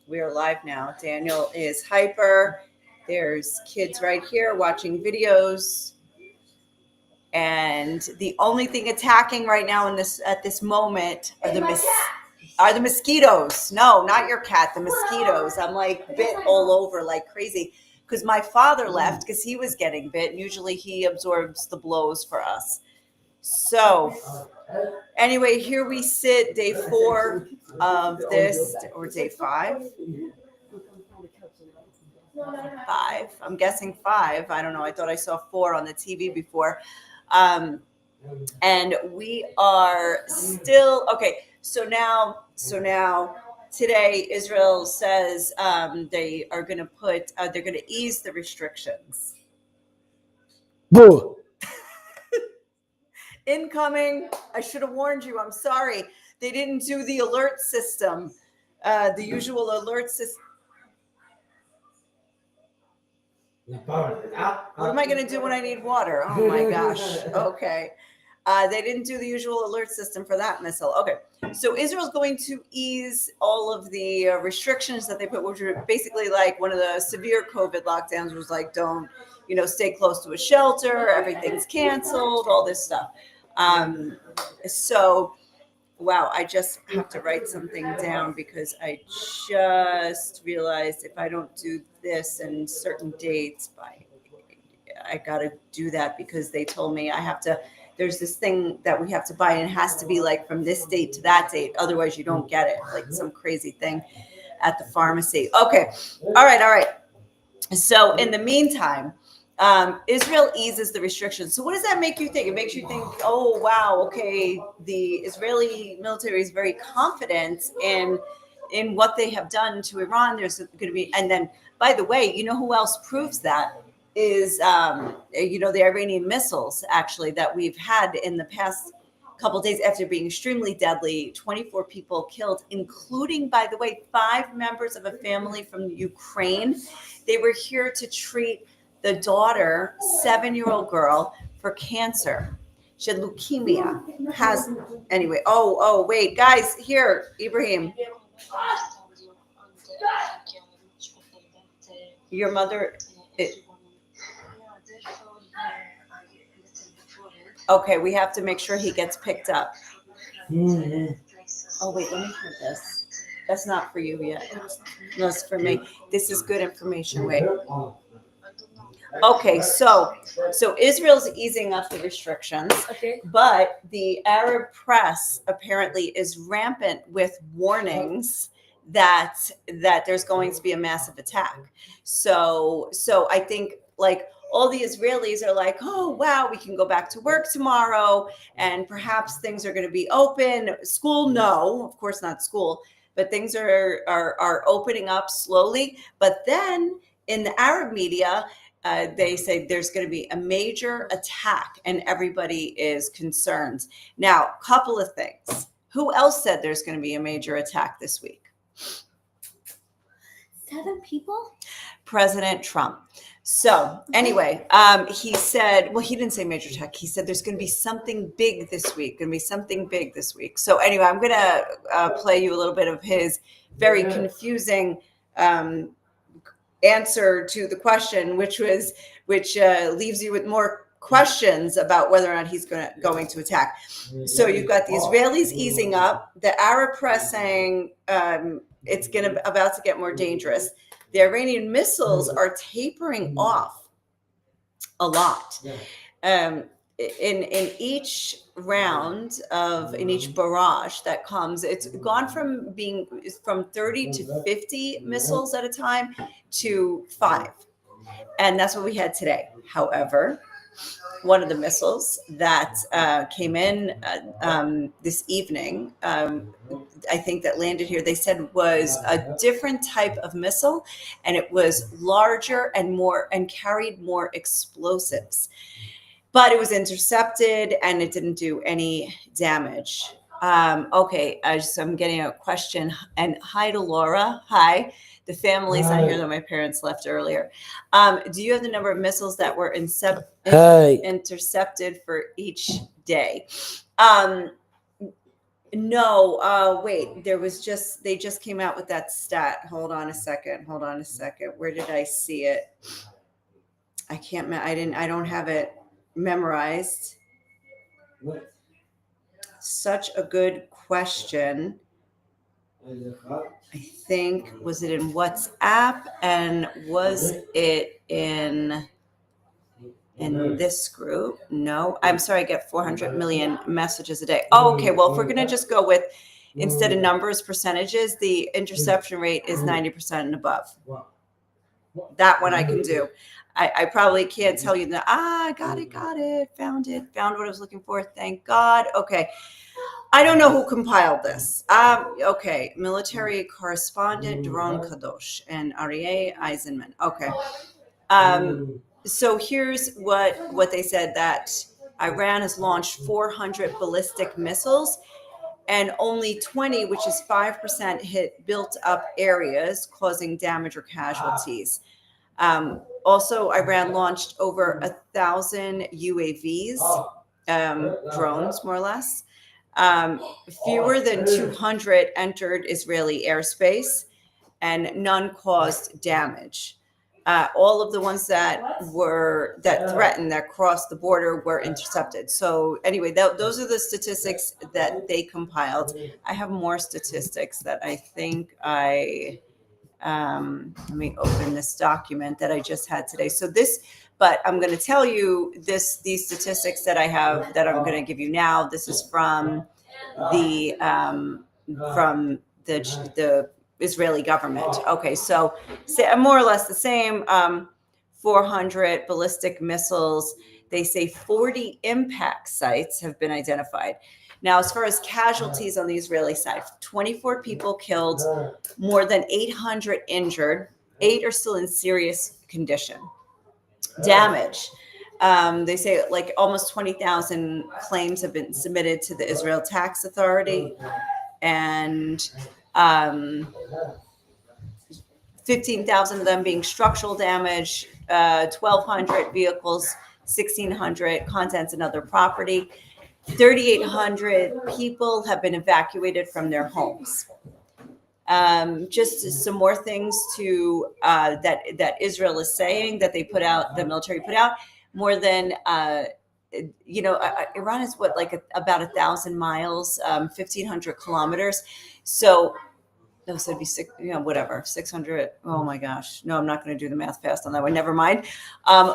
We are live now. Daniel is hyper. There's kids right here watching videos. And the only thing attacking right now at this moment are the mosquitoes. No, not your cat, the mosquitoes. I'm like bit all over like crazy because my father left because he was getting bit. And usually he absorbs the blows for us. So anyway, here we sit, day 4 of this, or day 5. 5. I'm guessing 5. I don't know. I thought I saw 4 on the TV before. And we are still okay. So now today, Israel says they are going to they're going to ease the restrictions. Boo. Incoming. I should have warned you. I'm sorry. They didn't do the alert system, the usual alert system. What am I going to do when I need water? Oh my gosh. Okay. They didn't do the usual alert system for that missile. Okay. So Israel's going to ease all of the restrictions that they put, which are basically like one of the severe COVID lockdowns was like, don't, stay close to a shelter. Everything's canceled, all this stuff. So, wow, I just have to write something down because I just realized if I don't do this in certain dates, I got to do that because they told me I have to. There's this thing that we have to buy, and it has to be like from this date to that date. Otherwise, you don't get it. Like some crazy thing at the pharmacy. Okay. All right. So in the meantime, Israel eases the restrictions. So what does that make you think? It makes you think, oh, wow, okay, the Israeli military is very confident in what they have done to Iran. There's going to be, and then, by the way, you know who else proves that is, the Iranian missiles, actually, that we've had in the past couple of days after being extremely deadly, 24 people killed, including, by the way, 5 members of a family from Ukraine. They were here to treat the daughter, 7-year-old girl, for cancer. She had leukemia. Anyway. Oh, wait, guys, here, Ibrahim. Your mother. Okay, we have to make sure he gets picked up. Oh, wait, let me put this. That's not for you yet. No, it's for me. This is good information. Wait. Okay, so Israel's easing up the restrictions, okay, but the Arab press apparently is rampant with warnings that there's going to be a massive attack. So I think like all the Israelis are like, oh, wow, we can go back to work tomorrow and perhaps things are going to be open. School, no, of course not school, but things are opening up slowly. But then in the Arab media, they say there's going to be a major attack and everybody is concerned. Now, couple of things. Who else said there's going to be a major attack this week? 7 people? President Trump. So anyway, he said, well, he didn't say major attack. He said there's going to be something big this week. So anyway, I'm going to play you a little bit of his very confusing answer to the question, which leaves you with more questions about whether or not he's going to attack. So you've got the Israelis easing up, the Arab press saying it's about to get more dangerous. The Iranian missiles are tapering off a lot. In each round in each barrage that comes, it's gone from 30 to 50 missiles at a time to 5. And that's what we had today. However, one of the missiles that came in this evening, I think that landed here, they said was a different type of missile, and it was larger and carried more explosives. But it was intercepted and it didn't do any damage. Okay, so I'm getting a question. And hi to Laura. Hi. The family's not here that my parents left earlier. Do you have the number of missiles that were intercepted for each day? No, wait, they just came out with that stat. Hold on a second. Hold on a second. Where did I see it? I don't have it memorized. Such a good question. I think, was it in WhatsApp and was it in this group? No, I'm sorry, I get 400 million messages a day. Oh, okay. Well, if we're going to just go with, instead of numbers, percentages, the interception rate is 90% and above. That one I can do. I probably can't tell you that. Got it, found what I was looking for. Thank God. Okay. I don't know who compiled this. Okay. Military correspondent Doron Kadosh and Aryeh Eisenman. Okay. So here's what they said, that Iran has launched 400 ballistic missiles and only 20, which is 5%, hit built up areas, causing damage or casualties. Also, Iran launched over 1,000 UAVs, drones, more or less. Fewer than 200 entered Israeli airspace, and none caused damage. All of the ones that threatened, that crossed the border, were intercepted. So anyway, those are the statistics that they compiled. I have more statistics that I think let me open this document that I just had today. But I'm going to tell you these statistics that I have, that I'm going to give you now. This is from the Israeli government. Okay, so more or less the same. 400 ballistic missiles. They say 40 impact sites have been identified. Now, as far as casualties on the Israeli side, 24 people killed, more than 800 injured. 8 are still in serious condition. Damage. They say like almost 20,000 claims have been submitted to the Israel Tax Authority, and 15,000 of them being structural damage, 1,200 vehicles, 1,600 contents and other property. 3,800 people have been evacuated from their homes. Just some more things that Israel is saying, that the military put out. More than Iran is about 1,000 miles, 1,500 kilometers. So it'd be 600. Oh my gosh. No, I'm not going to do the math fast on that one. Never mind.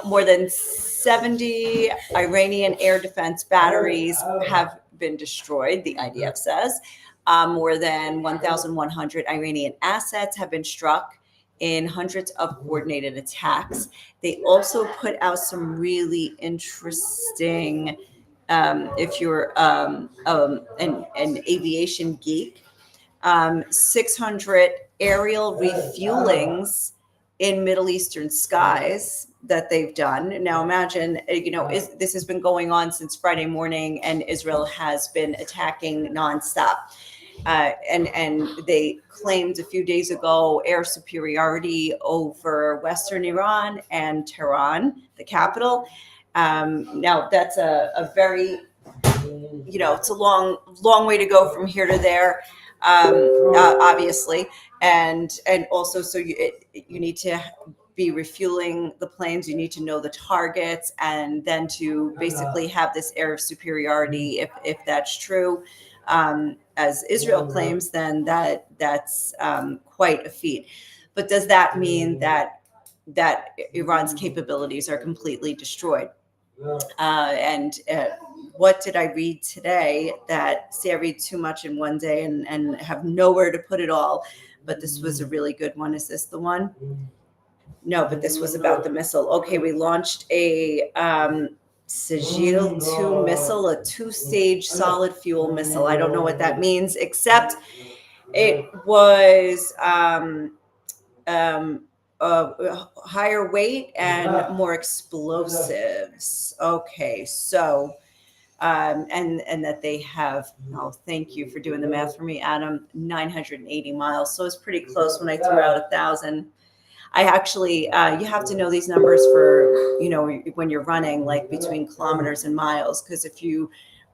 More than 70 Iranian air defense batteries have been destroyed, the IDF says. More than 1,100 Iranian assets have been struck in hundreds of coordinated attacks. They also put out some really interesting, if you're an aviation geek, 600 aerial refuelings in Middle Eastern skies that they've done. Now imagine, this has been going on since Friday morning, and Israel has been attacking nonstop. And they claimed a few days ago air superiority over Western Iran and Tehran, the capital. Now that's a very, it's a long way to go from here to there. Obviously, and also, so you need to be refueling the planes. You need to know the targets, and then to basically have this air superiority. If that's true, as Israel claims, then that's quite a feat. But does that mean that Iran's capabilities are completely destroyed? What did I read today? I read too much in one day and have nowhere to put it all. But this was a really good one. Is this the one? No, but this was about the missile. Okay, we launched a Sigil 2 missile, a 2-stage solid fuel missile. I don't know what that means, except it was higher weight and more explosives. Okay, so and that they have, thank you for doing the math for me, Adam, 980 miles. So it's pretty close when I threw out 1,000. I actually, you have to know these numbers for, when you're running, like between kilometers and miles, because if you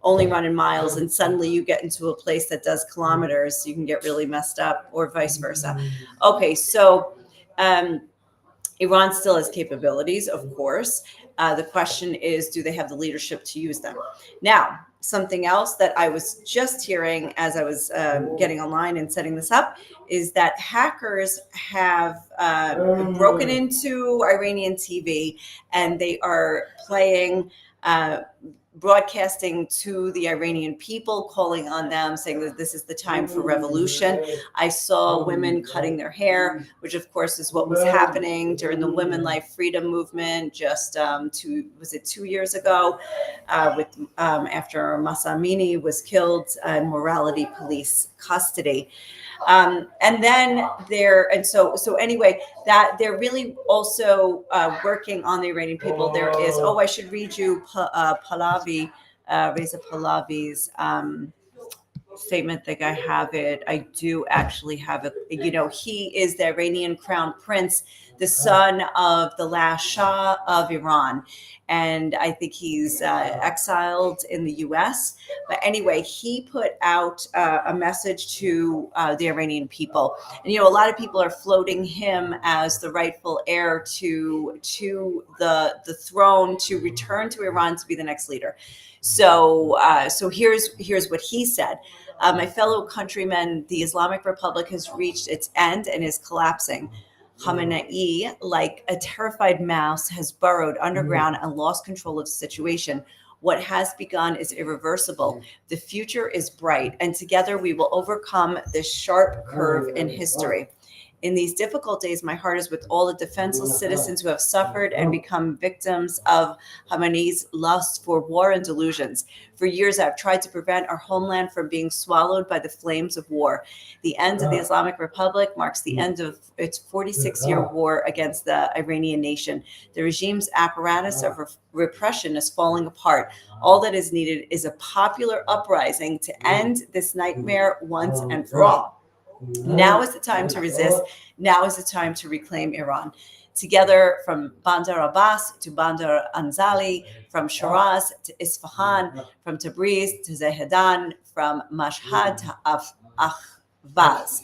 only run in miles, and suddenly you get into a place that does kilometers, you can get really messed up, or vice versa. Okay, so Iran still has capabilities, of course. The question is, do they have the leadership to use them? Now, something else that I was just hearing as I was getting online and setting this up is that hackers have broken into Iranian TV, and they are playing broadcasting to the Iranian people, calling on them, saying that this is the time for revolution. I saw women cutting their hair, which of course is what was happening during the Women Life Freedom Movement just 2 years ago, after Mahsa Amini was killed in morality police custody. And then anyway, that they're really also working on the Iranian people. There is, I should read you Pahlavi, Reza Pahlavi's statement. That I have it. I do actually have it. He is the Iranian crown prince, the son of the last Shah of Iran. And I think he's exiled in the U.S. But anyway, he put out a message to the Iranian people. And, a lot of people are floating him as the rightful heir to the throne, to return to Iran to be the next leader. So here's what he said. My fellow countrymen, the Islamic Republic has reached its end and is collapsing. Khamenei, like a terrified mouse, has burrowed underground and lost control of the situation. What has begun is irreversible. The future is bright, and together we will overcome this sharp curve in history. In these difficult days, my heart is with all the defenseless citizens who have suffered and become victims of Khamenei's lust for war and delusions. For years, I've tried to prevent our homeland from being swallowed by the flames of war. The end of the Islamic Republic marks the end of its 46-year war against the Iranian nation. The regime's apparatus of repression is falling apart. All that is needed is a popular uprising to end this nightmare once and for all. Now is the time to resist. Now is the time to reclaim Iran. Together, from Bandar Abbas to Bandar Anzali, from Shiraz to Isfahan, from Tabriz to Zahedan, from Mashhad to Ahvaz,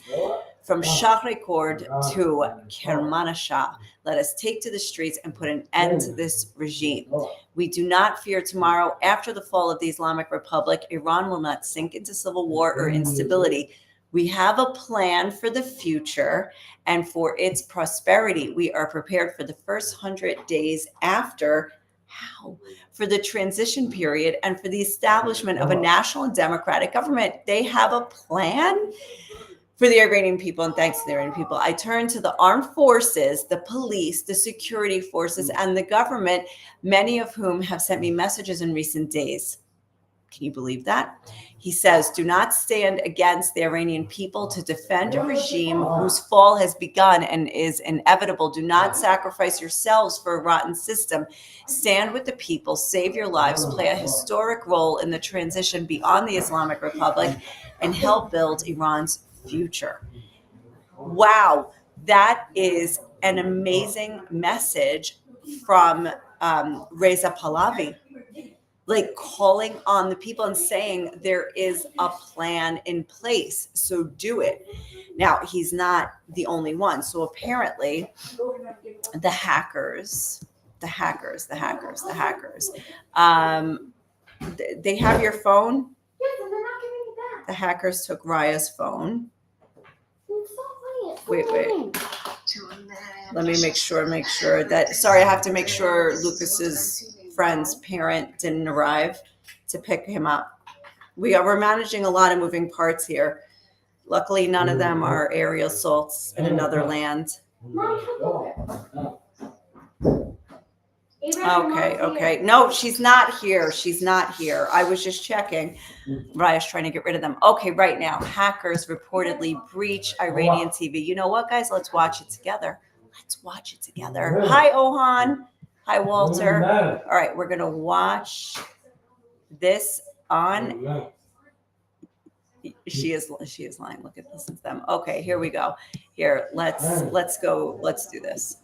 from Shahrekord to Kermanshah. Let us take to the streets and put an end to this regime. We do not fear tomorrow. After the fall of the Islamic Republic, Iran will not sink into civil war or instability. We have a plan for the future and for its prosperity. We are prepared for the first 100 days after. How? For the transition period and for the establishment of a national and democratic government. They have a plan for the Iranian people, and thanks to the Iranian people. I turn to the armed forces, the police, the security forces, and the government, many of whom have sent me messages in recent days. Can you believe that? He says, do not stand against the Iranian people to defend a regime whose fall has begun and is inevitable. Do not sacrifice yourselves for a rotten system. Stand with the people, save your lives, play a historic role in the transition beyond the Islamic Republic, and help build Iran's future. Wow, that is an amazing message from Reza Pahlavi. Like calling on the people and saying there is a plan in place, so do it. Now, he's not the only one. So apparently the hackers, they have your phone. The hackers took Raya's phone. Wait. Let me make sure that, sorry, I have to make sure Lucas's friend's parent didn't arrive to pick him up. We're managing a lot of moving parts here. Luckily, none of them are aerial assaults in another land. Okay. No, she's not here. I was just checking. Raya's trying to get rid of them. Okay, right now, hackers reportedly breach Iranian TV. You know what, guys? Let's watch it together. Hi, Ohan. Hi, Walter. All right, we're going to watch this on. She is lying. Look at this. Them. Okay, here we go. Here, let's go. Let's do this.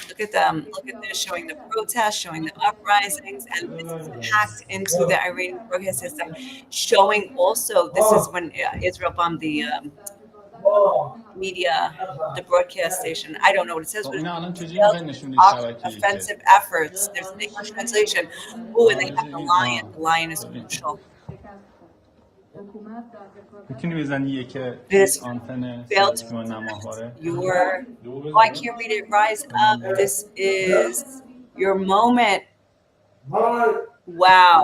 Look at them. Look at this, showing the protests, showing the uprisings, and this is hacked into the Iranian broadcast system, showing also this is when Israel bombed the media, the broadcast station. I don't know what it says, but offensive efforts. There's an English translation. Oh, and they have the lion. The lion is crucial. میتونی بزنی که This آنتن failed سیمان نماهاره your. Oh, I can't read it. Rise up. This is your moment. Wow.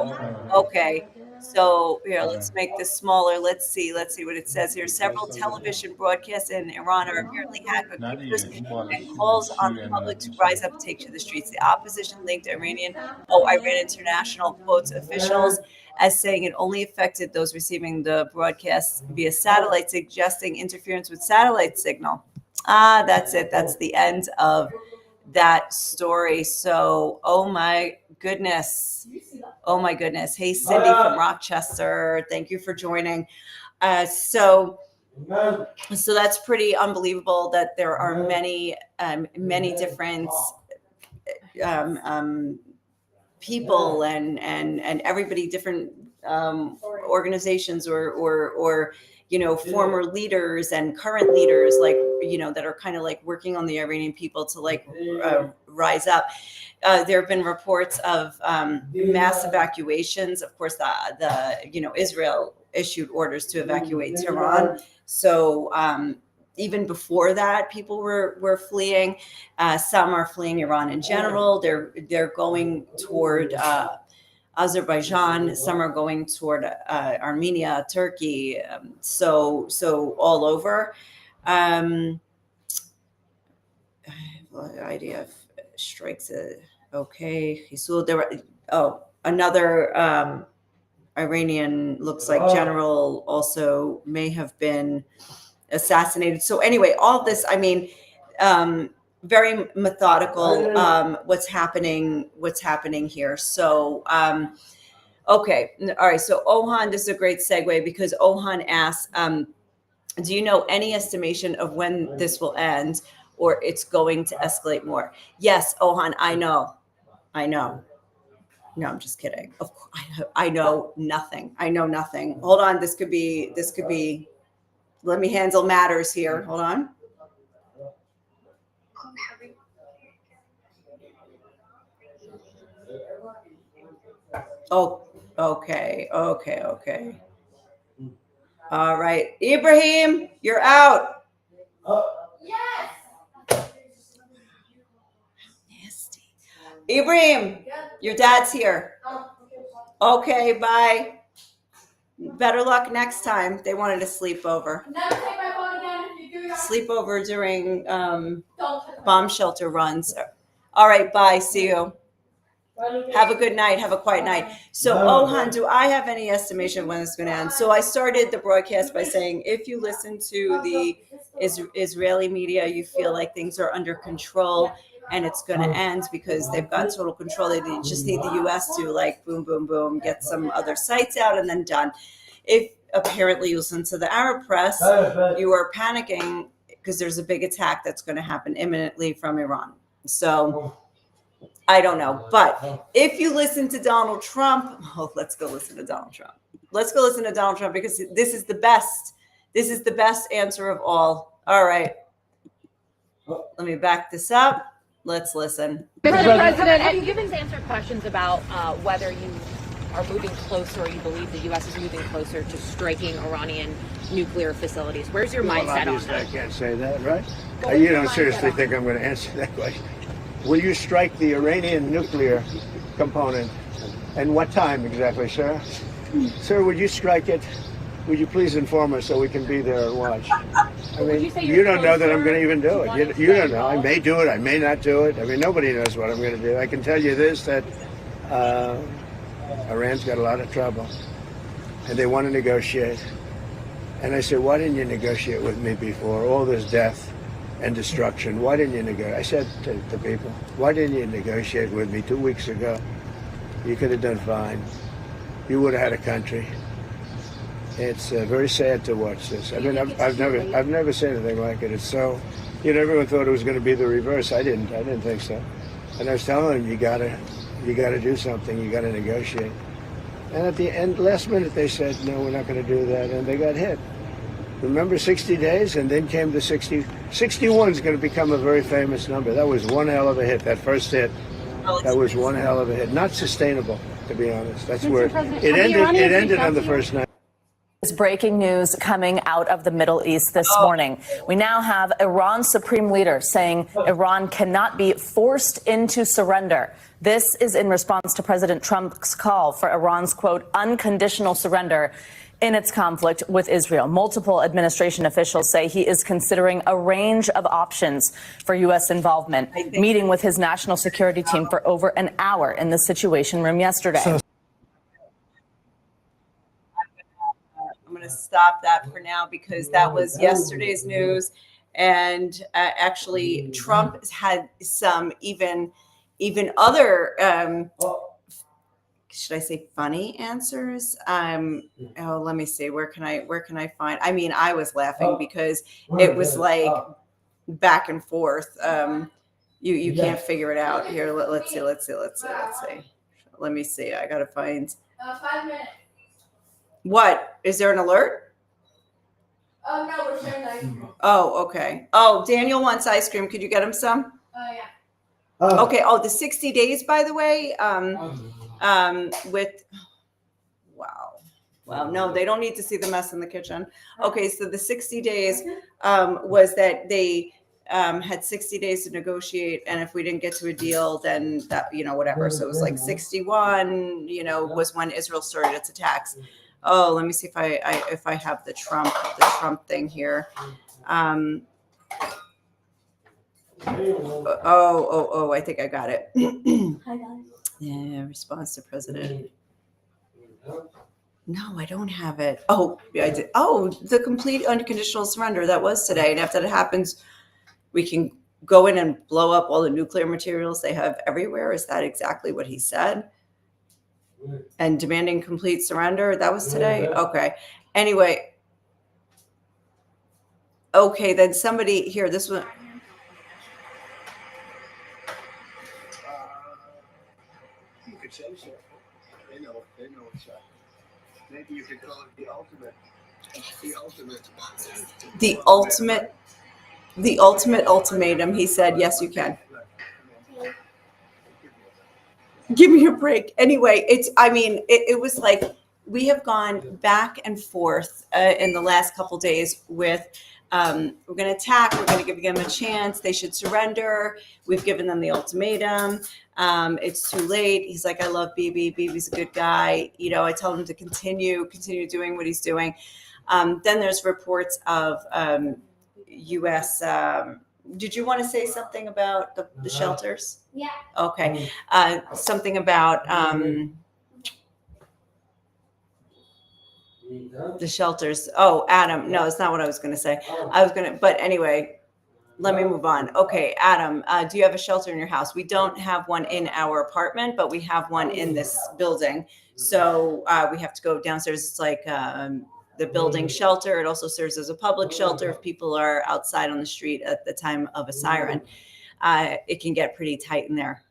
Okay. So here, let's make this smaller. Let's see what it says here. Several television broadcasts in Iran are apparently hacked by computers and calls on the public to rise up and take to the streets. The opposition linked Iran International quotes officials as saying it only affected those receiving the broadcasts via satellite, suggesting interference with satellite signal. That's it. That's the end of that story. So, oh my goodness. Oh my goodness. Hey, Cindy from Rochester. Thank you for joining. So that's pretty unbelievable that there are many different people and everybody, different organizations or former leaders and current leaders, like, that are kind of like working on the Iranian people to like rise up. There have been reports of mass evacuations. Of course, the Israel issued orders to evacuate Tehran. So even before that, people were fleeing. Some are fleeing Iran in general. They're going toward Azerbaijan. Some are going toward Armenia, Turkey. So all over. I have an idea of strikes. Okay. So there. Another Iranian, looks like general, also may have been assassinated. So anyway, all this, I mean, very methodical, what's happening here. So, okay. All right. So Ohan, this is a great segue because Ohan asks, do you know any estimation of when this will end or it's going to escalate more? Yes, Ohan, I know. No, I'm just kidding. Of course, I know nothing. Hold on. This could be, let me handle matters here. Hold on. Oh, okay. All right. Ibrahim, you're out. Yes. Nasty. Ibrahim, your dad's here. Okay, bye. Better luck next time. They wanted a sleepover. Never take my phone again if you do that. Sleepover during bomb shelter runs. All right, bye. See you. Have a good night. Have a quiet night. So, Ohan, do I have any estimation of when it's going to end? So I started the broadcast by saying, if you listen to the Israeli media, you feel like things are under control and it's going to end because they've got total control. They just need the U.S. to like boom, boom, boom, get some other sites out and then done. If apparently you listen to the Arab press, you are panicking because there's a big attack that's going to happen imminently from Iran. So I don't know. But if you listen to Donald Trump, let's go listen to Donald Trump. Let's go listen to Donald Trump because this is the best. This is the best answer of all. All right. Let me back this up. Let's listen. Mr. President, have you given to answer questions about whether you are moving closer or you believe the U.S. is moving closer to striking Iranian nuclear facilities? Where's your mindset on that? I can't say that, right? You don't seriously think I'm going to answer that question? Will you strike the Iranian nuclear component? And what time exactly, sir? Sir, would you strike it? Would you please inform us so we can be there and watch? I mean, you don't know that I'm going to even do it. You don't know. I may do it. I may not do it. I mean, nobody knows what I'm going to do. I can tell you this, that Iran's got a lot of trouble, and they want to negotiate. And I said, why didn't you negotiate with me before? All this death and destruction. Why didn't you negotiate? I said to the people, why didn't you negotiate with me 2 weeks ago? You could have done fine. You would have had a country. It's very sad to watch this. I mean, I've never seen anything like it. It's so, everyone thought it was going to be the reverse. I didn't think so. And I was telling them, you gotta do something. You gotta negotiate. And at the end, last minute, they said, no, we're not going to do that, and they got hit. Remember 60 days, and then came the 60. 61 is going to become a very famous number. That was one hell of a hit. That first hit, that was one hell of a hit. Not sustainable, to be honest. That's where it ended. It ended on the first night. Is breaking news coming out of the Middle East this morning. We now have Iran's supreme leader saying Iran cannot be forced into surrender. This is in response to President Trump's call for Iran's, quote, unconditional surrender in its conflict with Israel. Multiple administration officials say he is considering a range of options for U.S. involvement, meeting with his national security team for over an hour in the Situation Room yesterday. To stop that for now because that was yesterday's news, and actually Trump has had some even other should I say funny answers. Let me see, where can I find, I mean, I was laughing because it was like back and forth. You can't figure it out here. Let's see. Let me see, I gotta find 5 minutes. What? Is there an alert? Oh, no, we're sharing ice cream. Oh, okay. Oh, Daniel wants ice cream. Could you get him some? Yeah. Okay. Oh, the 60 days, by the way, with, wow. No, they don't need to see the mess in the kitchen. Okay. So the 60 days was that they had 60 days to negotiate. And if we didn't get to a deal, then that, whatever. So it was like 61, was when Israel started its attacks. Oh, let me see if I have the Trump thing here. I think I got it. Hi, guys. Yeah, response to President. No, I don't have it. Oh, yeah, I did. Oh, the complete unconditional surrender. That was today. And after that happens, we can go in and blow up all the nuclear materials they have everywhere. Is that exactly what he said? And demanding complete surrender. That was today. Okay. Anyway. Okay. Then somebody here, this one. You could say so. They know it's maybe you could call it the ultimate. The ultimate ultimatum. He said, yes, you can. Give me a break. Anyway, it was like we have gone back and forth in the last couple days with we're going to attack. We're going to give them a chance. They should surrender. We've given them the ultimatum. It's too late. He's like, I love Bibi. Bibi's a good guy. I told him to continue doing what he's doing. Then there's reports of U.S. Did you want to say something about the shelters? Yeah. Okay. Something about the shelters. Oh, Adam. No, it's not what I was going to say. But anyway, let me move on. Okay, Adam, do you have a shelter in your house? We don't have one in our apartment, but we have one in this building. So we have to go downstairs. It's like the building shelter. It also serves as a public shelter if people are outside on the street at the time of a siren. It can get pretty tight in there,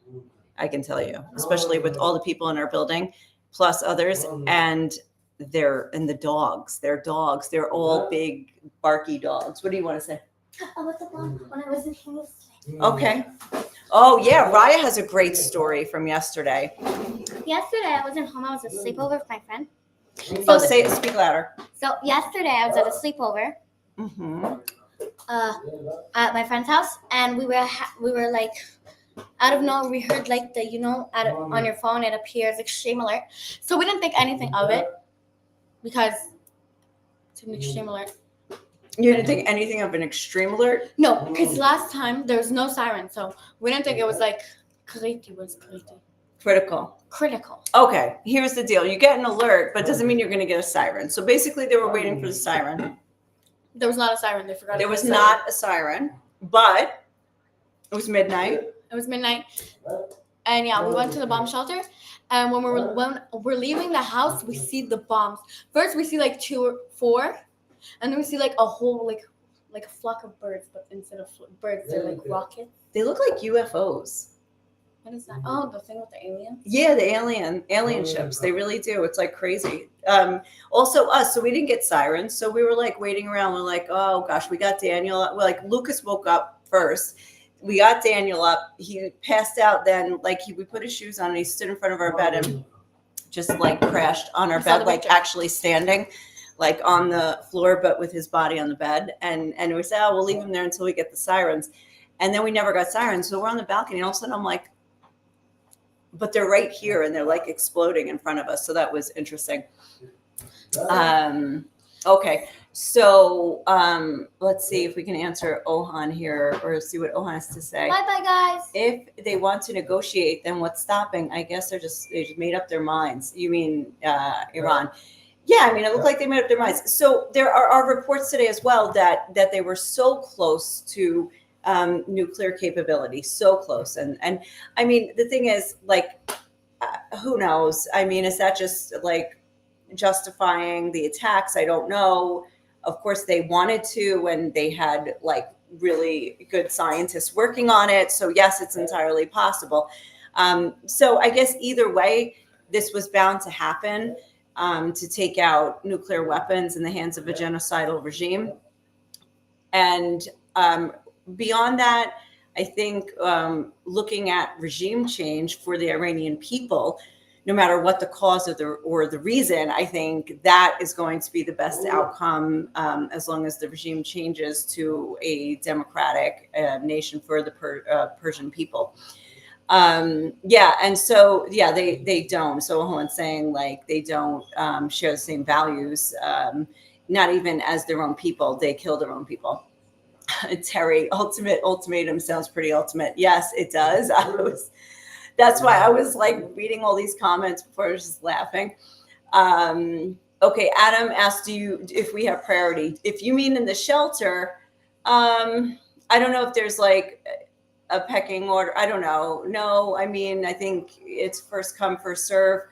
I can tell you, especially with all the people in our building, plus others, and the dogs. They're all big, barky dogs. What do you want to say? About the one when I was in home yesterday. Okay. Oh, yeah. Raya has a great story from yesterday. Yesterday, I wasn't home. I was at a sleepover with my friend. So speak louder. So yesterday, I was at a sleepover Mm-hmm. at my friend's house, and we were like, out of nowhere, we heard like on your phone, it appears extreme alert. So we didn't think anything of it because it's an extreme alert. You didn't think anything of an extreme alert? No, because last time there was no siren, so we didn't think it was like critical. Okay, here's the deal. You get an alert, but it doesn't mean you're going to get a siren. So basically, they were waiting for the siren. There was not a siren. They forgot. There was not a siren, but it was midnight. It was midnight. And yeah, we went to the bomb shelter. And when we're leaving the house, we see the bombs. First, we see like 2 or 4, and then we see like a whole like a flock of birds, but instead of birds, they're like rockets. They look like UFOs. What is that? Oh, the thing with the aliens. Yeah, the alien ships. They really do. It's like crazy. Also us. So we didn't get sirens. So we were like waiting around. We're like, oh gosh, we got Daniel. Well, like Lucas woke up first. We got Daniel up. He passed out. Then like we put his shoes on and he stood in front of our bed and just like crashed on our I saw bed, the like picture. actually standing like on the floor, but with his body on the bed. And we said, oh, we'll leave him there until we get the sirens. And then we never got sirens. So we're on the balcony. And all of a sudden I'm like, but they're right here and they're like exploding in front of us. So that was interesting. Okay. So let's see if we can answer Ohan here or see what Ohan has to say. Bye, guys. If they want to negotiate, then what's stopping? I guess they just made up their minds. You mean Iran? Yeah, I mean, it looked like they made up their minds. So there are reports today as well that they were so close to nuclear capability, so close. And I mean, the thing is, like, who knows? I mean, is that just like justifying the attacks? I don't know. Of course, they wanted to, and they had like really good scientists working on it. So yes, it's entirely possible. So I guess either way, this was bound to happen, to take out nuclear weapons in the hands of a genocidal regime. And beyond that, I think looking at regime change for the Iranian people, no matter what the cause of the reason, I think that is going to be the best outcome as long as the regime changes to a democratic nation for the Persian people. Yeah, and so yeah, they don't. So Ohan's saying like they don't share the same values, not even as their own people. They kill their own people. Terry, ultimatum sounds pretty ultimate. Yes, it does. That's why I was like reading all these comments before. I was just laughing. Okay, Adam asked you if we have priority. If you mean in the shelter, I don't know if there's like a pecking order. I don't know. No, I mean, I think it's first come, first serve.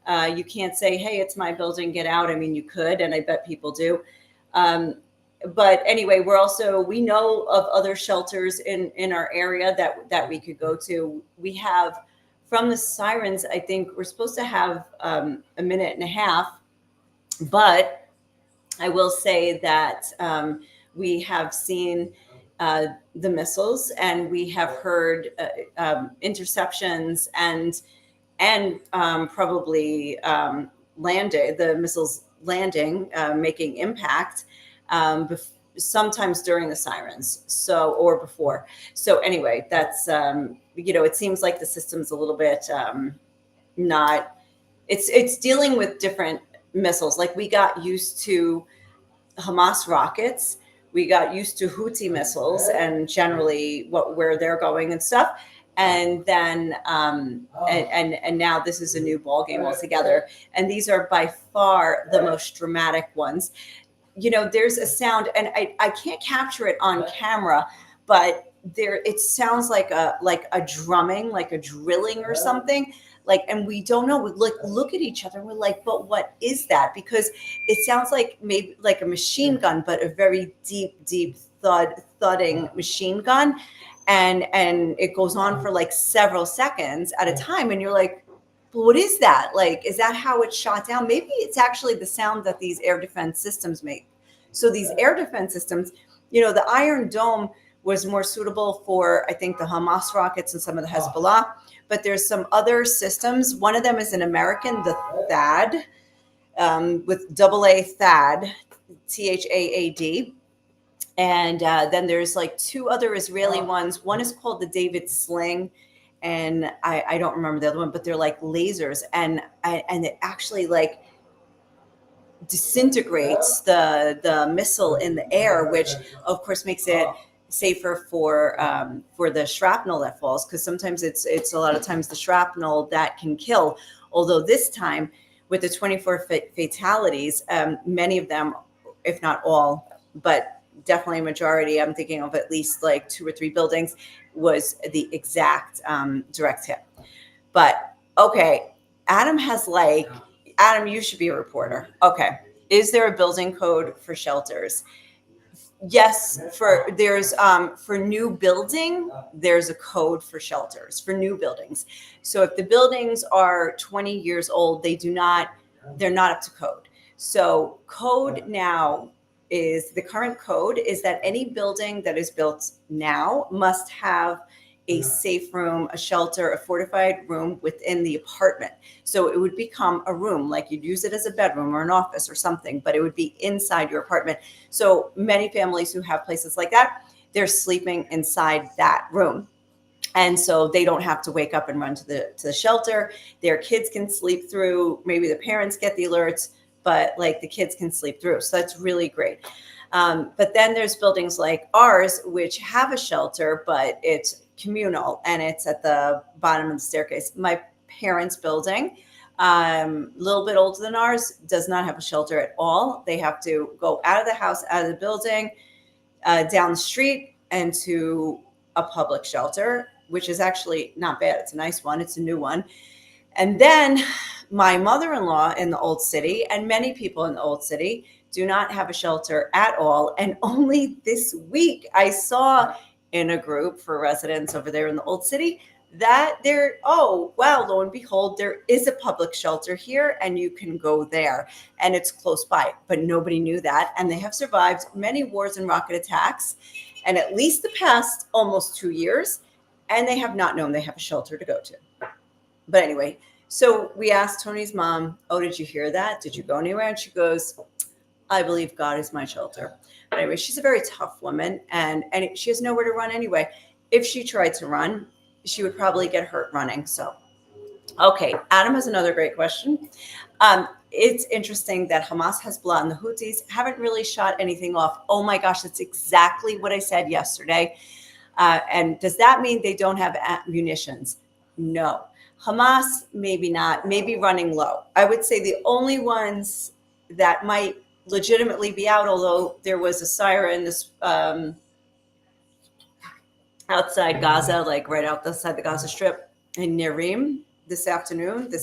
You can't say, hey, it's my building, get out. I mean, you could, and I bet people do. But anyway, we know of other shelters in our area that we could go to. We have, from the sirens, I think we're supposed to have a minute and a half, but I will say that we have seen the missiles and we have heard interceptions and probably the missiles landing, making impact. Sometimes during the sirens, or before. So anyway, that's it seems like the system's a little bit it's dealing with different missiles. Like we got used to Hamas rockets, we got used to Houthi missiles, and generally where they're going and stuff. And then and now this is a new ball game altogether. And these are by far the most dramatic ones. There's a sound, and I can't capture it on camera, but it sounds like a drumming, like a drilling or something. And we don't know. We look at each other and we're like, but what is that? Because it sounds like maybe like a machine gun, but a very deep thudding machine gun. And it goes on for like several seconds at a time. And you're like, but what is that? Like, is that how it's shot down? Maybe it's actually the sound that these air defense systems make. So these air defense systems, the Iron Dome was more suitable for, I think, the Hamas rockets and some of the Hezbollah. But there's some other systems. One of them is an American, the THAAD, with AA THAAD, THAAD. And then there's like 2 other Israeli ones. One is called the David Sling. And I don't remember the other one, but they're like lasers, and it actually like disintegrates the missile in the air, which of course makes it safer for the shrapnel that falls, because sometimes it's a lot of times the shrapnel that can kill. Although this time with the 24 fatalities, many of them, if not all, but definitely a majority, I'm thinking of at least like 2 or 3 buildings, was the exact direct hit. But okay, Adam, you should be a reporter. Okay. Is there a building code for shelters? Yes, for new building, there's a code for shelters for new buildings. So if the buildings are 20 years old, they're not up to code. So code now the current code is that any building that is built now must have a safe room, a shelter, a fortified room within the apartment. So it would become a room, like you'd use it as a bedroom or an office or something, but it would be inside your apartment. So many families who have places like that, they're sleeping inside that room. And so they don't have to wake up and run to the shelter. Their kids can sleep through. Maybe the parents get the alerts, but like the kids can sleep through. So that's really great. But then there's buildings like ours, which have a shelter, but it's communal and it's at the bottom of the staircase. My parents' building, a little bit older than ours, does not have a shelter at all. They have to go out of the house, out of the building, down the street, and to a public shelter, which is actually not bad. It's a nice one. It's a new one. And then my mother-in-law in the Old City and many people in the Old City do not have a shelter at all. And only this week I saw in a group for residents over there in the Old City that lo and behold, there is a public shelter here and you can go there and it's close by, but nobody knew that. And they have survived many wars and rocket attacks and at least the past almost 2 years, and they have not known they have a shelter to go to. But anyway, so we asked Tony's mom, oh, did you hear that? Did you go anywhere? And she goes, I believe God is my shelter. But anyway, she's a very tough woman and she has nowhere to run anyway. If she tried to run, she would probably get hurt running. So, okay, Adam has another great question. It's interesting that Hamas, Hezbollah, and the Houthis haven't really shot anything off. Oh my gosh, that's exactly what I said yesterday. And does that mean they don't have munitions? No. Hamas, maybe not, maybe running low. I would say the only ones that might legitimately be out, although there was a siren outside Gaza, like right outside the Gaza Strip in Nerim this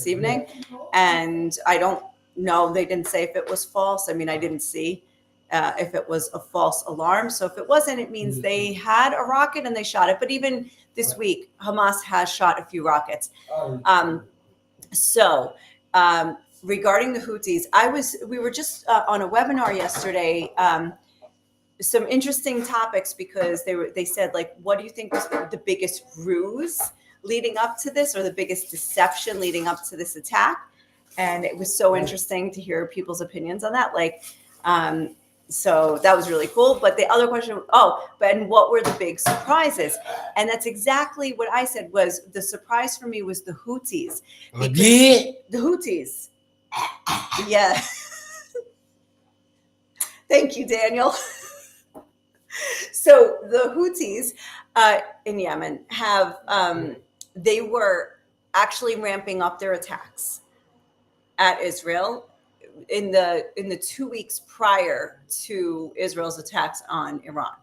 evening. And I don't know, they didn't say if it was false. I mean, I didn't see if it was a false alarm. So if it wasn't, it means they had a rocket and they shot it. But even this week, Hamas has shot a few rockets. Regarding the Houthis, we were just on a webinar yesterday, some interesting topics because they said, like, what do you think was the biggest ruse leading up to this or the biggest deception leading up to this attack? And it was so interesting to hear people's opinions on that. So that was really cool. But the other question, and what were the big surprises? And that's exactly what I said was the surprise for me was the Houthis. The Houthis. Yeah. Thank you, Daniel. So the Houthis in Yemen have, they were actually ramping up their attacks at Israel in the 2 weeks prior to Israel's attacks on Iran.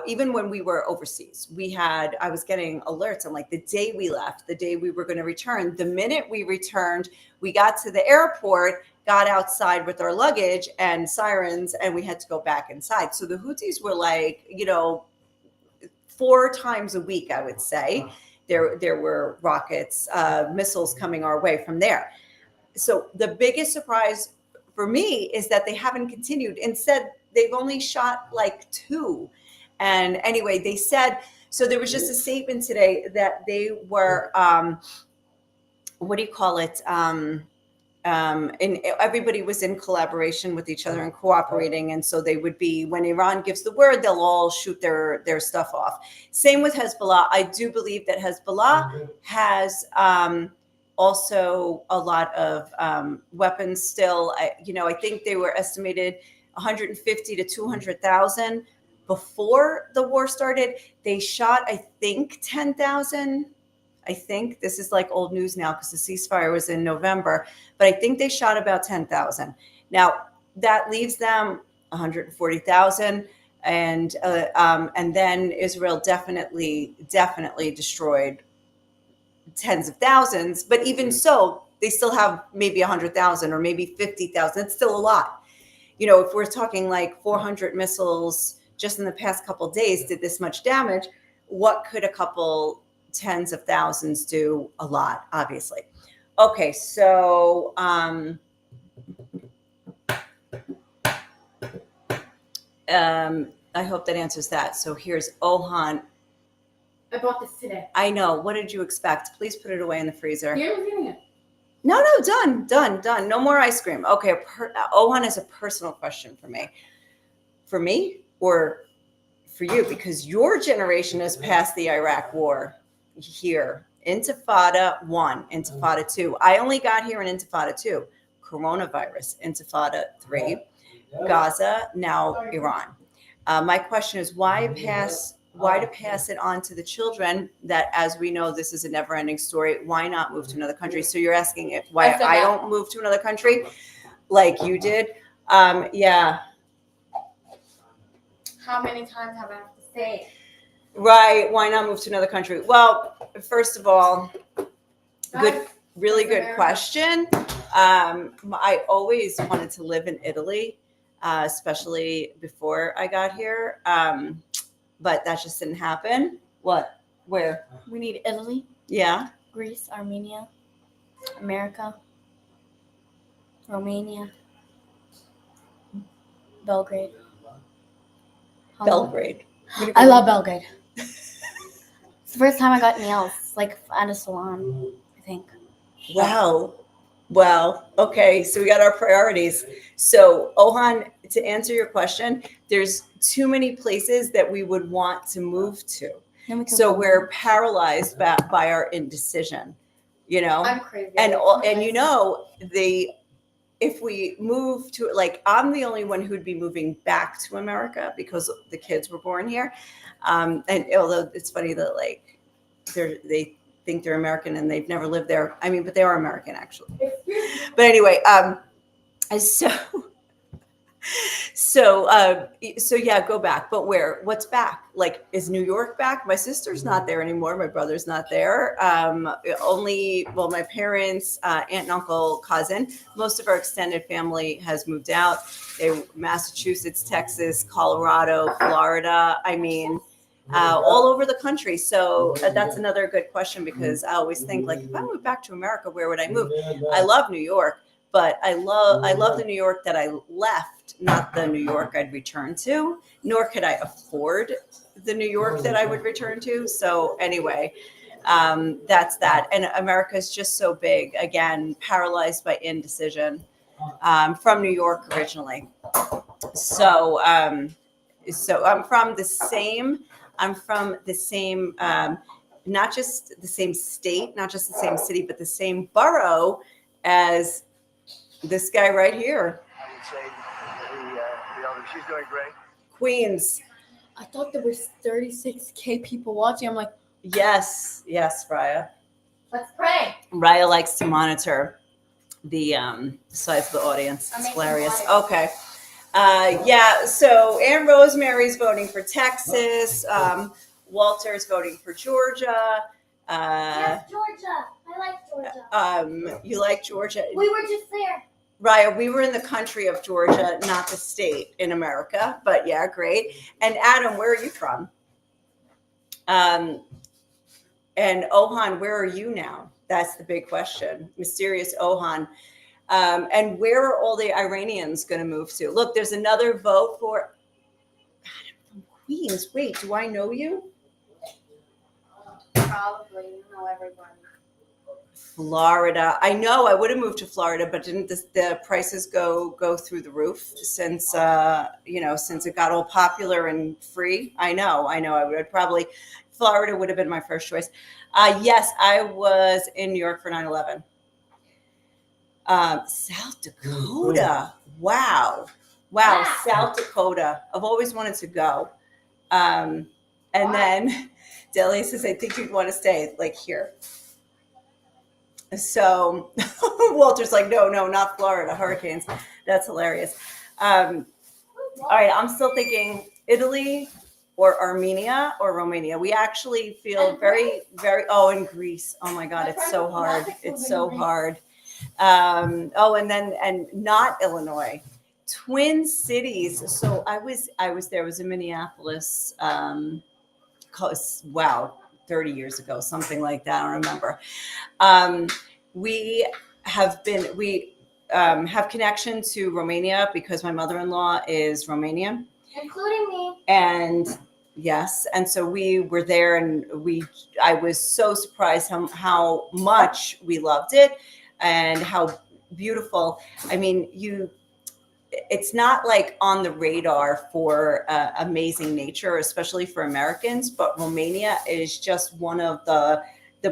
Even when we were overseas, I was getting alerts on like the day we left, the day we were going to return. The minute we returned, we got to the airport, got outside with our luggage and sirens, and we had to go back inside. So the Houthis were like, 4 times a week, I would say. There were rockets, missiles coming our way from there. So the biggest surprise for me is that they haven't continued. Instead, they've only shot like 2. And anyway, they said, so there was just a statement today that they were, everybody was in collaboration with each other and cooperating. And so they would be, when Iran gives the word, they'll all shoot their stuff off. Same with Hezbollah. I do believe that Hezbollah has also a lot of weapons still. I think they were estimated 150 to 200,000 before the war started. They shot, I think, 10,000. I think this is like old news now because the ceasefire was in November, but I think they shot about 10,000. Now that leaves them 140,000. and then Israel definitely destroyed tens of thousands. But even so, they still have maybe 100,000 or maybe 50,000. It's still a lot. You know, if we're talking like 400 missiles just in the past couple of days did this much damage, what could a couple tens of thousands do? A lot, obviously. Okay, so I hope that answers that. So here's Ohan. I bought this today. I know. What did you expect? Please put it away in the freezer. You're eating it. No, done. No more ice cream. Okay, Ohan is a personal question for me. For me or for you? Because your generation has passed the Iraq war here. Intifada 1, Intifada 2. I only got here in Intifada 2. Coronavirus, Intifada 3. Gaza, now Iran. My question is why to pass it on to the children that, as we know, this is a never-ending story. Why not move to another country? So you're asking if why I don't move to another country like you did. Yeah. How many times have I have to say it? Right. Why not move to another country? Well, first of all, really good question. I always wanted to live in Italy, especially before I got here. But that just didn't happen. What? Where? We need Italy, Yeah. Greece, Armenia, America, Romania, Belgrade. Belgrade. I love Belgrade. It's the first time I got nails, like at a salon, I think. Wow. Well, okay. So we got our priorities. So Ohan, to answer your question, there's too many places that we would want to move to. Then we can So go we're paralyzed by our indecision, you know? I'm crazy. And you know, if we move to, like, I'm the only one who'd be moving back to America because the kids were born here. And although it's funny that like they think they're American and they've never lived there. I mean, but they are American actually. But anyway, so yeah, go back. But where? What's back? Like, is New York back? My sister's not there anymore. My brother's not there. My parents, aunt and uncle, cousin. Most of our extended family has moved out. Massachusetts, Texas, Colorado, Florida. I mean, all over the country. So that's another good question because I always think, like, if I moved back to America, where would I move? I love New York. But I love the New York that I left, not the New York I'd return to, nor could I afford the New York that I would return to. So anyway, that's that. And America is just so big, again, paralyzed by indecision. From New York originally. So I'm from the same, not just the same state, not just the same city, but the same borough as this guy right here. I would say the elder, she's doing great. Queens. I thought there was 36K people watching. I'm like, Yes, Raya. let's pray. Raya likes to monitor the size of the audience. It's hilarious. Okay. So Aunt Rosemary's voting for Texas. Walter's voting for Georgia. Yes, Georgia. I like Georgia. You like Georgia? We were just there. Raya, we were in the country of Georgia, not the state in America, but yeah, great. And Adam, where are you from? And Ohan, where are you now? That's the big question. Mysterious Ohan. And where are all the Iranians going to move to? Look, there's another vote for Adam from Queens. Wait, do I know you? Probably. You know everyone. Florida. I know I would have moved to Florida, but didn't the prices go through the roof since since it got all popular and free? I know. I would probably, Florida would have been my first choice. Yes, I was in New York for 9/11. South Dakota. Wow. South Dakota. I've always wanted to go. And then Delia says, I think you'd want to stay like here. So Walter's like, no, not Florida, hurricanes. That's hilarious. All right, I'm still thinking Italy or Armenia or Romania. We actually feel And very, oh, in Greece. Oh my God, it's so hard. It's so hard. And not Illinois. Twin Cities. So I was there. I was in Minneapolis. Wow, 30 years ago, something like that. I don't remember. We have connection to Romania because my mother-in-law is Romanian. Including me. And yes, and so we were there, and I was so surprised how much we loved it and how beautiful. I mean, it's not like on the radar for amazing nature, especially for Americans, but Romania is just one of the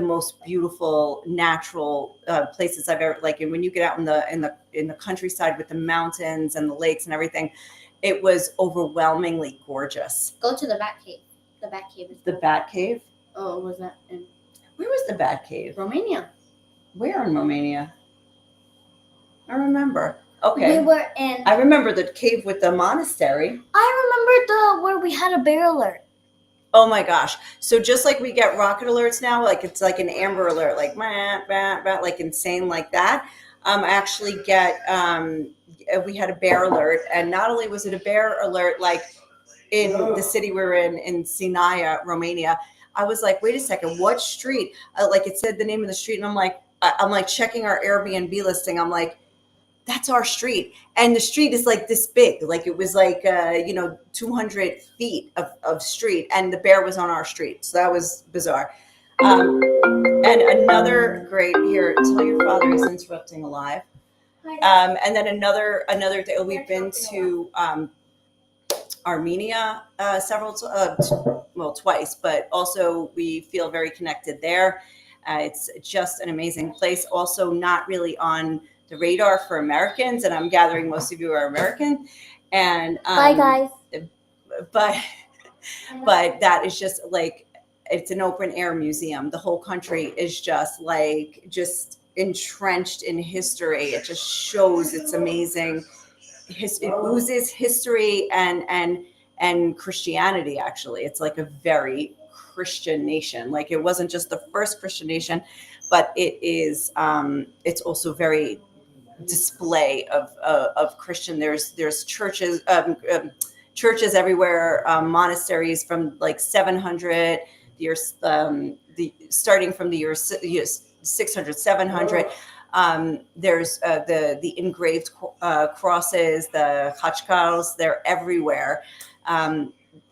most beautiful natural places I've ever, like, and when you get out in the countryside with the mountains and the lakes and everything, it was overwhelmingly gorgeous. Go to the Bat Cave. The Bat Cave is The Bat Cave? Oh, was that in Where was the Bat Cave? Romania? Where in Romania? I remember. Okay. We were in. I remember the cave with the monastery. I remember where we had a bear alert. Oh my gosh. So just like we get rocket alerts now, like it's like an Amber Alert, like like insane like that. I actually get, we had a bear alert, and not only was it a bear alert, like in the city we were in Sinaia, Romania, I was like, wait a second, what street? Like it said the name of the street, and I'm like checking our Airbnb listing. I'm like, that's our street. And the street is like this big, like it was like, 200 feet of street, and the bear was on our street. So that was bizarre. And another great, here, tell your father he's interrupting live. And then another day, we've been to Armenia twice, but also we feel very connected there. It's just an amazing place. Also not really on the radar for Americans, and I'm gathering most of you are American. And Bye, guys. But that is just like, it's an open air museum. The whole country is just entrenched in history. It just shows it's amazing. It oozes history and Christianity. Actually, it's like a very Christian nation. Like it wasn't just the first Christian nation, but it is. It's also very display of Christian. There's churches. Churches everywhere, monasteries from like 700 years, starting from the year 600, 700. There's the engraved crosses, the khachkars, they're everywhere.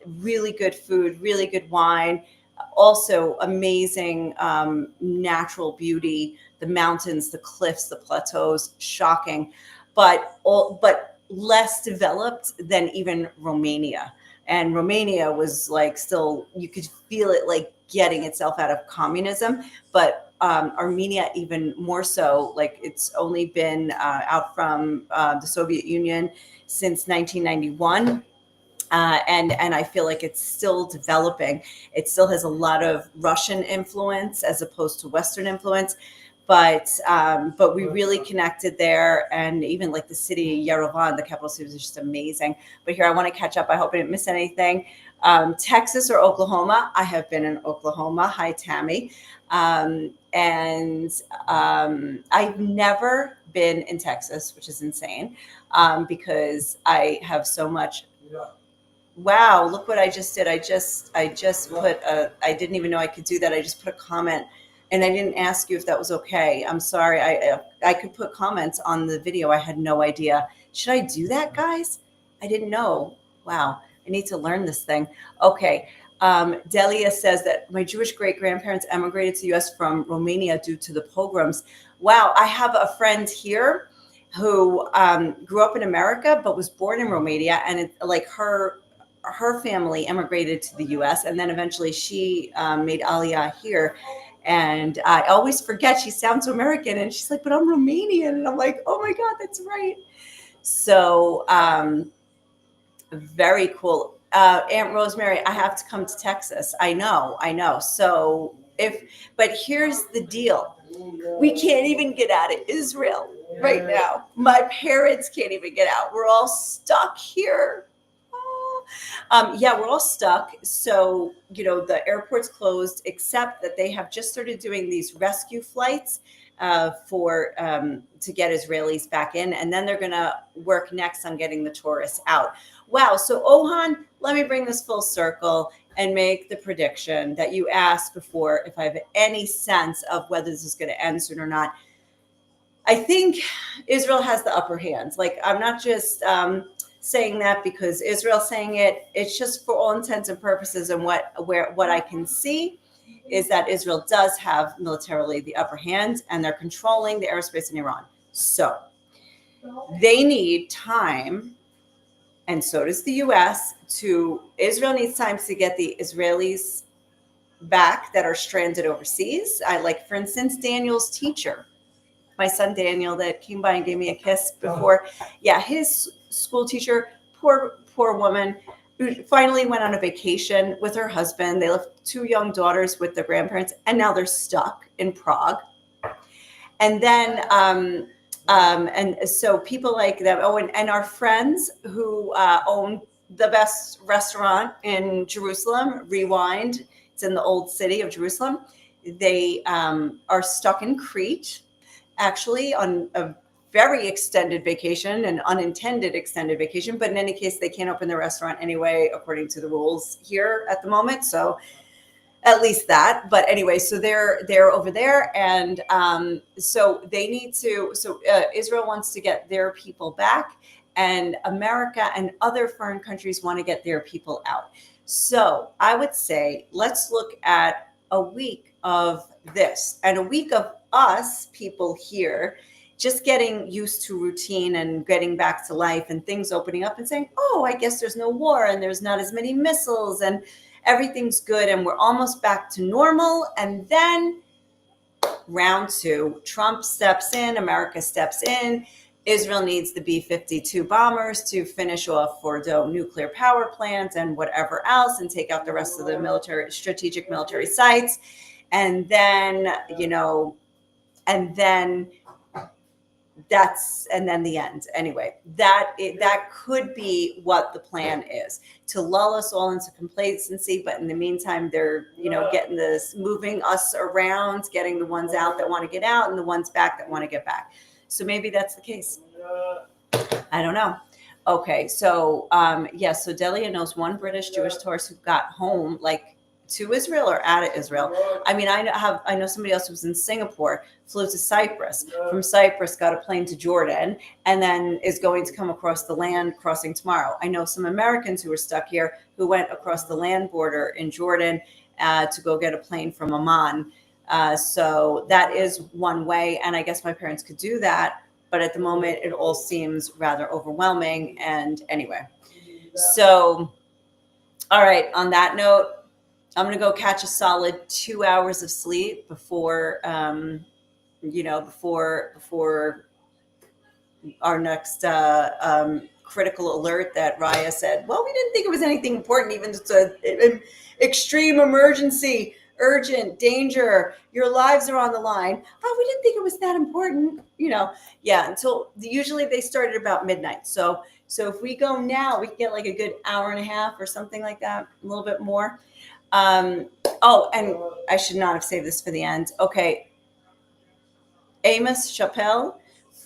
Really good food, really good wine, also amazing natural beauty, the mountains, the cliffs, the plateaus, shocking, but less developed than even Romania. And Romania was like, still, you could feel it like getting itself out of communism, but Armenia even more so. Like it's only been out from the Soviet Union since 1991. And I feel like it's still developing. It still has a lot of Russian influence as opposed to Western influence. But we really connected there, and even like the city Yerevan, the capital city, was just amazing. But here, I want to catch up. I hope I didn't miss anything. Texas or Oklahoma? I have been in Oklahoma. Hi, Tammy. And I've never been in Texas, which is insane, because I have so much. Wow, look what I just did. I just put I didn't even know I could do that. I just put a comment. And I didn't ask you if that was okay. I'm sorry. I could put comments on the video. I had no idea. Should I do that, guys? I didn't know. Wow. I need to learn this thing. Okay. Delia says that my Jewish great-grandparents emigrated to the U.S. from Romania due to the pogroms. Wow. I have a friend here who grew up in America but was born in Romania. And like her family emigrated to the U.S. And then eventually she made Aliyah here. And I always forget, she sounds American, and she's like, but I'm Romanian. And I'm like, oh my God, that's right. So very cool. Aunt Rosemary, I have to come to Texas. I know. So but here's the deal. We can't even get out of Israel right now. My parents can't even get out. We're all stuck here. Yeah, we're all stuck. So, the airport's closed, except that they have just started doing these rescue flights to get Israelis back in. And then they're going to work next on getting the tourists out. Wow. So, Ohan, let me bring this full circle and make the prediction that you asked before if I have any sense of whether this is going to end soon or not. I think Israel has the upper hand. Like, I'm not just saying that because Israel's saying it. It's just for all intents and purposes. And what I can see is that Israel does have militarily the upper hand, and they're controlling the airspace in Iran. So they need time, and so does the U.S. Israel needs time to get the Israelis back that are stranded overseas. For instance, Daniel's teacher. My son Daniel that came by and gave me a kiss before. Yeah, his school teacher, poor woman, who finally went on a vacation with her husband. They left 2 young daughters with their grandparents, and now they're stuck in Prague. And then, and so people like them. Oh, and our friends who own the best restaurant in Jerusalem, Rewind. It's in the old city of Jerusalem. They are stuck in Crete, actually on a very extended vacation, an unintended extended vacation. But in any case, they can't open the restaurant anyway, according to the rules here at the moment. So at least that. But anyway, so they're over there. And so they need to, Israel wants to get their people back, and America and other foreign countries want to get their people out. So I would say, let's look at a week of this and a week of us people here just getting used to routine and getting back to life and things opening up and saying, oh, I guess there's no war and there's not as many missiles and everything's good and we're almost back to normal. And then round 2, Trump steps in, America steps in. Israel needs the B-52 bombers to finish off Fordo nuclear power plant and whatever else and take out the rest of the strategic military sites. And then, and then the end. Anyway, that could be what the plan is, to lull us all into complacency. But in the meantime, they're, getting this, moving us around, getting the ones out that want to get out and the ones back that want to get back. So maybe that's the case. I don't know. Okay. So, so Delia knows one British Jewish tourist who got home, to Israel or out of Israel. I mean, I know somebody else who was in Singapore, flew to Cyprus. From Cyprus, got a plane to Jordan, and then is going to come across the land crossing tomorrow. I know some Americans who are stuck here who went across the land border in Jordan to go get a plane from Amman. So that is one way. And I guess my parents could do that. But at the moment, it all seems rather overwhelming. And anyway, so, all right, on that note, I'm going to go catch a solid 2 hours of sleep before our next critical alert that Raya said, well, we didn't think it was anything important, even just an extreme emergency, urgent danger. Your lives are on the line. Oh, we didn't think it was that important, until usually they started about midnight. So if we go now, we can get like a good hour and a half or something like that, a little bit more. And I should not have saved this for the end. Okay. Amos Chappelle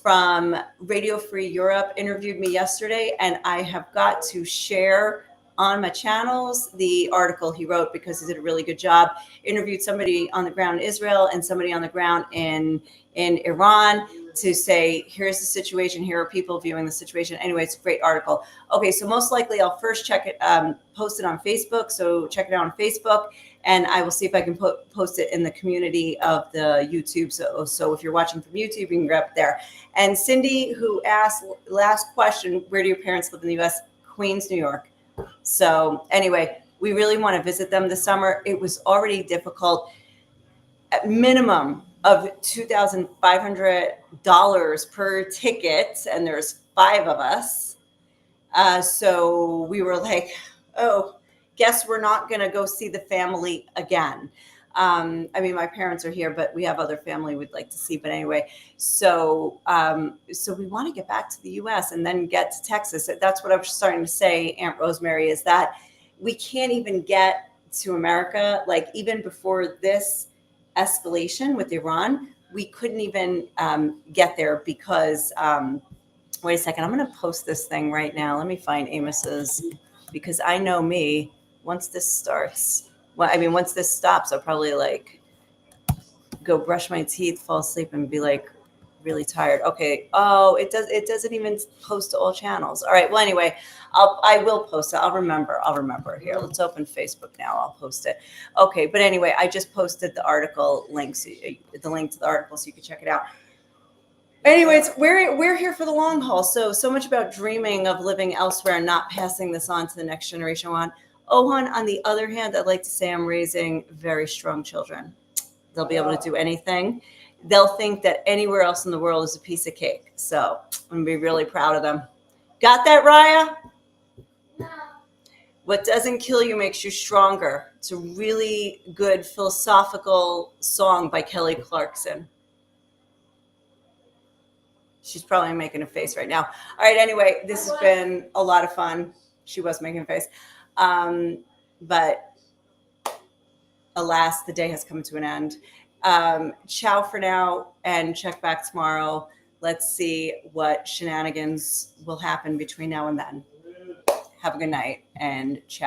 from Radio Free Europe interviewed me yesterday, and I have got to share on my channels the article he wrote because he did a really good job. Interviewed somebody on the ground in Israel and somebody on the ground in Iran to say, here's the situation, here are people viewing the situation. Anyway, it's a great article. Okay, so most likely I'll first check it, post it on Facebook. So check it out on Facebook, and I will see if I can post it in the community of the YouTube. So if you're watching from YouTube, you can grab it there. And Cindy, who asked last question, where do your parents live in the US? Queens, New York. So anyway, we really want to visit them this summer. It was already difficult. At minimum of $2,500 per ticket, and there's 5 of us. So we were like, oh, guess we're not going to go see the family again. I mean, my parents are here, but we have other family we'd like to see. But anyway, so we want to get back to the U.S. and then get to Texas. That's what I was starting to say, Aunt Rosemary, is that we can't even get to America. Like even before this escalation with Iran, we couldn't even get there because, wait a second, I'm going to post this thing right now. Let me find Amos's, because I know me, once this starts, well, I mean, once this stops, I'll probably like go brush my teeth, fall asleep, and be like really tired. Okay. Oh, it doesn't even post to all channels. All right. Well, anyway, I will post it. I'll remember here. Let's open Facebook now. I'll post it. Okay. But anyway, I just posted the article links, the link to the article, so you can check it out. Anyways, we're here for the long haul. So much about dreaming of living elsewhere and not passing this on to the next generation. Ohan, on the other hand, I'd like to say I'm raising very strong children. They'll be able to do anything. They'll think that anywhere else in the world is a piece of cake. So I'm going to be really proud of them. Got that, Raya? No. What doesn't kill you makes you stronger. It's a really good philosophical song by Kelly Clarkson. She's probably making a face right now. All right, anyway, this has been a lot of fun. She was making a face. But alas, the day has come to an end. Ciao for now and check back tomorrow. Let's see what shenanigans will happen between now and then. Have a good night and ciao.